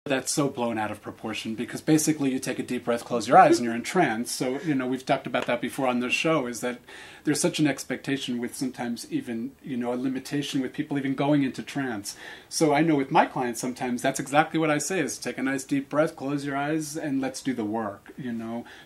That's so blown out of proportion because basically you take a deep breath, close your eyes, and you're in trance. So, we've talked about that before on the show, is that there's such an expectation with sometimes even, a limitation with people even going into trance. So I know with my clients sometimes that's exactly what I say is take a nice deep breath, close your eyes, and let's do the work,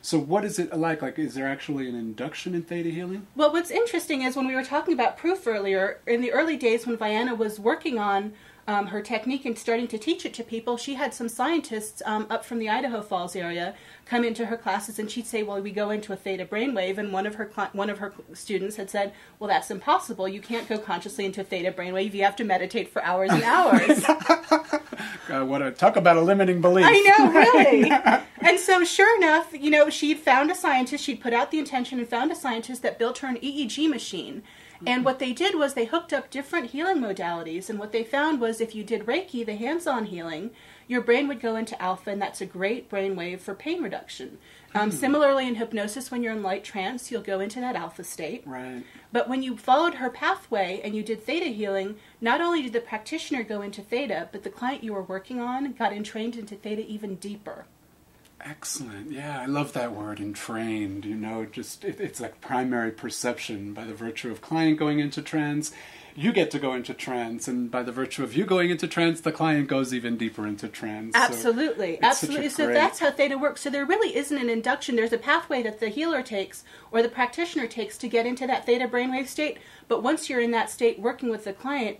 So what is it like? Like, is there actually an induction in Theta healing? Well, what's interesting is when we were talking about proof earlier, in the early days when Vienna was working on her technique and starting to teach it to people, she had some scientists up from the Idaho Falls area come into her classes, and she'd say, well, we go into a theta brainwave, and one of her students had said, well, that's impossible. You can't go consciously into a theta brainwave. You have to meditate for hours and hours. Talk about a limiting belief. I know, really. And so sure enough, she'd found a scientist, she'd put out the intention and found a scientist that built her an EEG machine. And what they did was they hooked up different healing modalities, and what they found was if you did Reiki, the hands-on healing, your brain would go into alpha, and that's a great brainwave for pain reduction. Similarly, in hypnosis, when you're in light trance, you'll go into that alpha state. Right. But when you followed her pathway and you did theta healing, not only did the practitioner go into theta, but the client you were working on got entrained into theta even deeper. Excellent. Yeah, I love that word, entrained. It's like primary perception. By the virtue of client going into trance, you get to go into trance, and by the virtue of you going into trance, the client goes even deeper into trance. Absolutely. Absolutely. So that's how theta works. So there really isn't an induction. There's a pathway that the healer takes or the practitioner takes to get into that theta brainwave state. But once you're in that state working with the client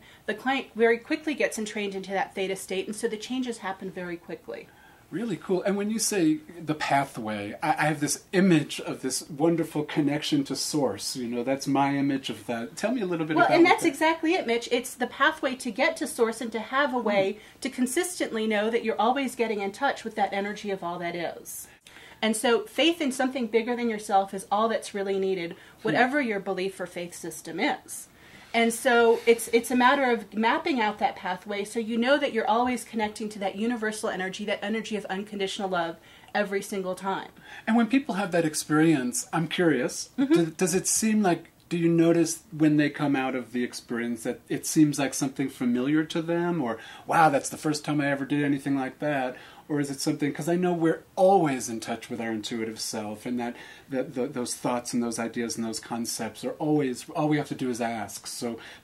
very quickly gets entrained into that theta state, and so the changes happen very quickly. Really cool. And when you say the pathway, I have this image of this wonderful connection to source. That's my image of that. Tell me a little bit about that. Well, and that's exactly it, Mitch. It's the pathway to get to source and to have a way to consistently know that you're always getting in touch with that energy of all that is. And so faith in something bigger than yourself is all that's really needed, whatever your belief or faith system is. And so it's a matter of mapping out that pathway so you know that you're always connecting to that universal energy, that energy of unconditional love every single time. And when people have that experience, I'm curious, does it seem like, do you notice when they come out of the experience that it seems like something familiar to them? Or, wow, that's the first time I ever did anything like that? Or is it something, because I know we're always in touch with our intuitive self, and that those thoughts and those ideas and those concepts are always, all we have to do is ask.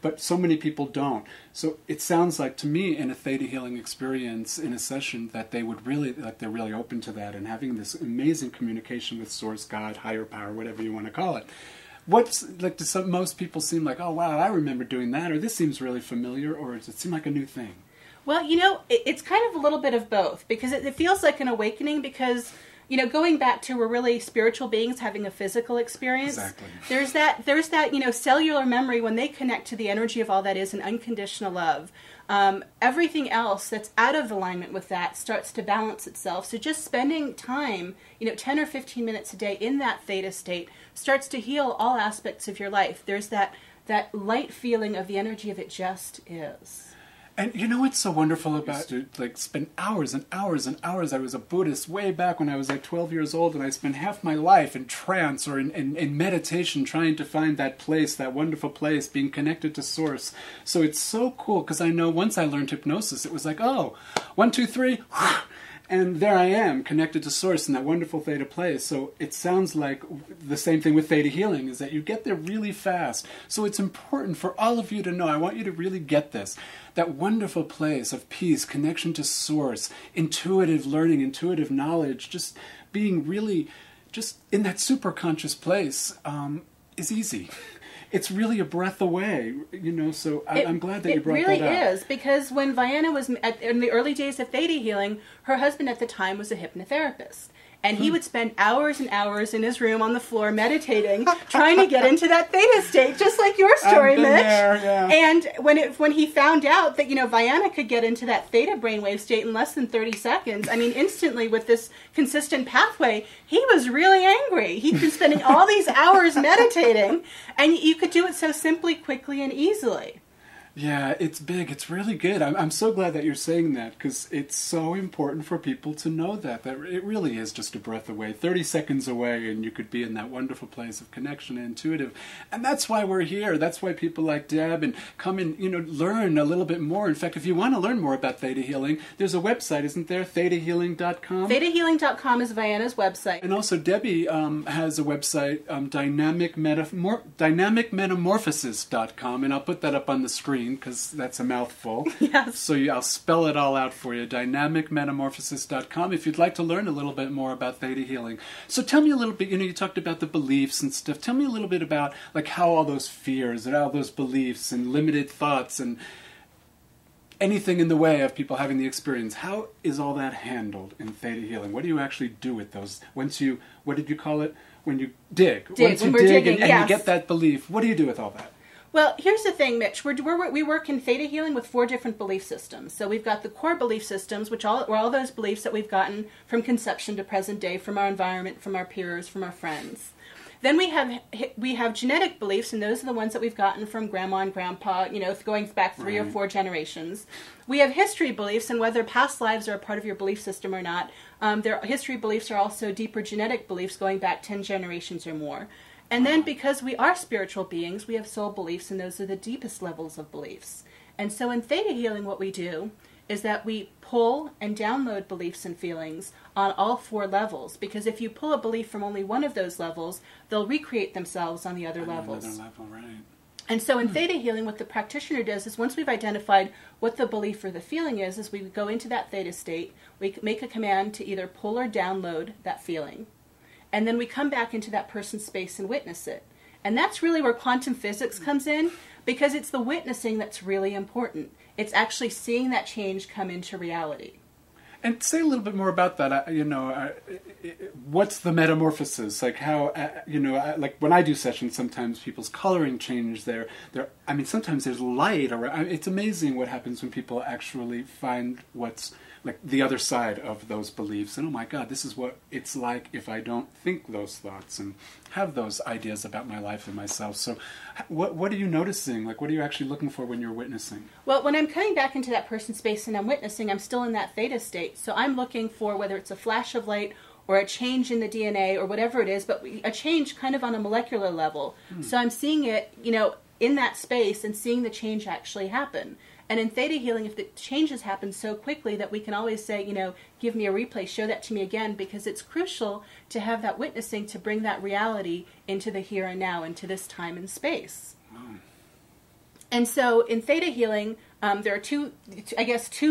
But so many people don't. So it sounds like to me in a theta healing experience in a session that they would really, they're really open to that and having this amazing communication with source, God, higher power, whatever you want to call it. Most people seem like, oh wow, I remember doing that, or this seems really familiar, or does it seem like a new thing? Well, it's kind of a little bit of both, because it feels like an awakening, because, going back to we're really spiritual beings having a physical experience. Exactly. There's that, cellular memory when they connect to the energy of all that is an unconditional love. Everything else that's out of alignment with that starts to balance itself. So just spending time, 10 or 15 minutes a day in that theta state starts to heal all aspects of your life. There's that light feeling of the energy of it just is. And what's so wonderful about to spend hours and hours and hours. I was a Buddhist way back when I was 12 years old, and I spent half my life in trance or in meditation trying to find that place, that wonderful place, being connected to source. So it's so cool, because I know once I learned hypnosis, it was like, oh, 1, 2, 3, and there I am, connected to source in that wonderful theta place. So it sounds like the same thing with theta healing, is that you get there really fast. So it's important for all of you to know, I want you to really get this, that wonderful place of peace, connection to source, intuitive learning, intuitive knowledge, just being really just in that super conscious place is easy. It's really a breath away, so I'm glad that you brought that up. It really is, because when Vienna was in the early days of theta healing, her husband at the time was a hypnotherapist. And he would spend hours and hours in his room on the floor meditating, trying to get into that theta state, just like your story, Mitch. There, yeah. And when he found out that, Vienna could get into that theta brainwave state in less than 30 seconds, instantly with this consistent pathway, he was really angry. He'd been spending all these hours meditating, and you could do it so simply, quickly, and easily. Yeah, it's big. It's really good. I'm so glad that you're saying that because it's so important for people to know that it really is just a breath away, 30 seconds away, and you could be in that wonderful place of connection and intuitive. And that's why we're here. That's why people like Deb and come and, learn a little bit more. In fact, if you want to learn more about Theta Healing, there's a website, isn't there? ThetaHealing.com? ThetaHealing.com is Vienna's website. And also Debbie has a website, dynamicmetamorphosis.com, and I'll put that up on the screen because that's a mouthful. Yes. So I'll spell it all out for you, dynamicmetamorphosis.com, if you'd like to learn a little bit more about Theta Healing. So tell me a little bit, you talked about the beliefs and stuff. Tell me a little bit about like how all those fears and all those beliefs and limited thoughts and anything in the way of people having the experience, how is all that handled in Theta Healing? What do you actually do with those? Once you, what did you call it? When you dig. Once you dig and yes. you get that belief, what do you do with all that? Well, here's the thing, Mitch. We work in Theta Healing with 4 different belief systems. So we've got the core belief systems, which are all those beliefs that we've gotten from conception to present day, from our environment, from our peers, from our friends. Then we have genetic beliefs, and those are the ones that we've gotten from grandma and grandpa, going back 3 or 4 generations. We have history beliefs, and whether past lives are a part of your belief system or not, their history beliefs are also deeper genetic beliefs going back 10 generations or more. And then because we are spiritual beings, we have soul beliefs, and those are the deepest levels of beliefs. And so in Theta Healing, what we do is that we pull and download beliefs and feelings on all 4 levels. Because if you pull a belief from only one of those levels, they'll recreate themselves on the other levels. Another level, right. And so in Theta Healing, what the practitioner does is once we've identified what the belief or the feeling is we go into that Theta state, we make a command to either pull or download that feeling. And then we come back into that person's space and witness it. And that's really where quantum physics comes in, because it's the witnessing that's really important. It's actually seeing that change come into reality. And say a little bit more about that. What's the metamorphosis? Like how, like when I do sessions, sometimes people's coloring change. Sometimes there's light. It's amazing what happens when people actually find what's like the other side of those beliefs. And oh my God, this is what it's like if I don't think those thoughts and have those ideas about my life and myself. So what are you noticing? Like what are you actually looking for when you're witnessing? Well, when I'm coming back into that person's space and I'm witnessing, I'm still in that Theta state. So I'm looking for whether it's a flash of light or a change in the DNA or whatever it is, but a change kind of on a molecular level. So I'm seeing it, in that space and seeing the change actually happen. And in Theta Healing, if the changes happen so quickly that we can always say, give me a replay, show that to me again, because it's crucial to have that witnessing to bring that reality into the here and now, into this time and space. And so in Theta Healing, there are two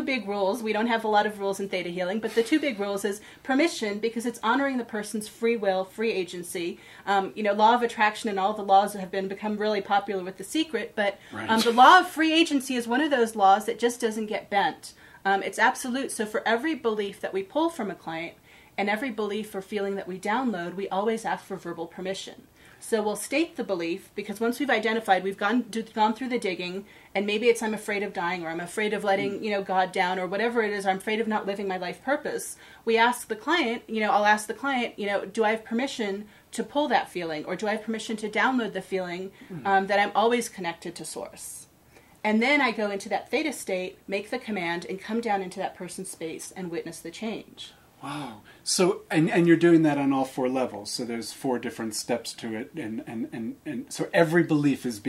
big rules. We don't have a lot of rules in Theta Healing, but the 2 big rules is permission, because it's honoring the person's free will, free agency. Law of attraction and all the laws have become really popular with The Secret, but the law of free agency is one of those laws that just doesn't get bent. It's absolute. So for every belief that we pull from a client and every belief or feeling that we download, we always ask for verbal permission. So we'll state the belief, because once we've identified, we've gone through the digging, and maybe it's I'm afraid of dying, or I'm afraid of letting God down, or whatever it is, or I'm afraid of not living my life purpose. We ask the client, I'll ask the client, do I have permission to pull that feeling, or do I have permission to download the feeling that I'm always connected to Source? And then I go into that Theta state, make the command, and come down into that person's space and witness the change. Wow. So, and you're doing that on all 4 levels. So there's 4 different steps to it. And so every belief is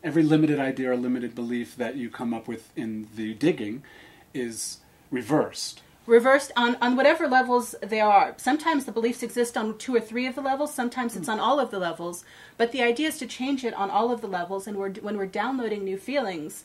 every limited idea or limited belief that you come up with in the digging is reversed. Reversed on whatever levels they are. Sometimes the beliefs exist on 2 or 3 of the levels. Sometimes it's on all of the levels. But the idea is to change it on all of the levels. And when we're downloading new feelings,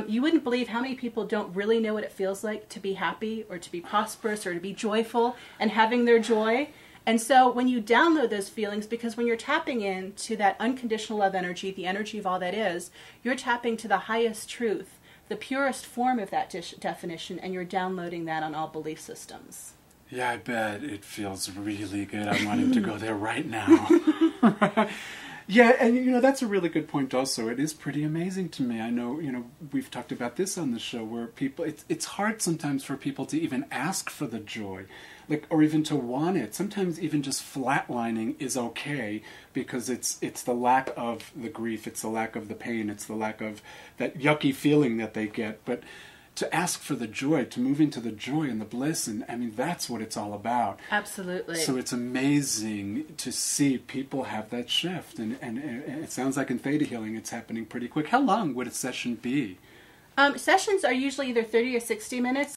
you wouldn't believe how many people don't really know what it feels like to be happy or to be prosperous or to be joyful and having their joy. And so when you download those feelings, because when you're tapping into that unconditional love energy, the energy of all that is, you're tapping to the highest truth, the purest form of that definition, and you're downloading that on all belief systems. Yeah, I bet. It feels really good. I'm wanting to go there right now. Yeah, and you know, that's a really good point also. It is pretty amazing to me. I know, you know, we've talked about this on the show where people, it's hard sometimes for people to even ask for the joy, like, or even to want it. Sometimes even just flatlining is okay because it's the lack of the grief, it's the lack of the pain, it's the lack of that yucky feeling that they get. But to ask for the joy, to move into the joy and the bliss, and I mean, that's what it's all about. Absolutely. So it's amazing to see people have that shift, and it sounds like in Theta healing it's happening pretty quick. How long would a session be? Sessions are usually either 30 or 60 minutes.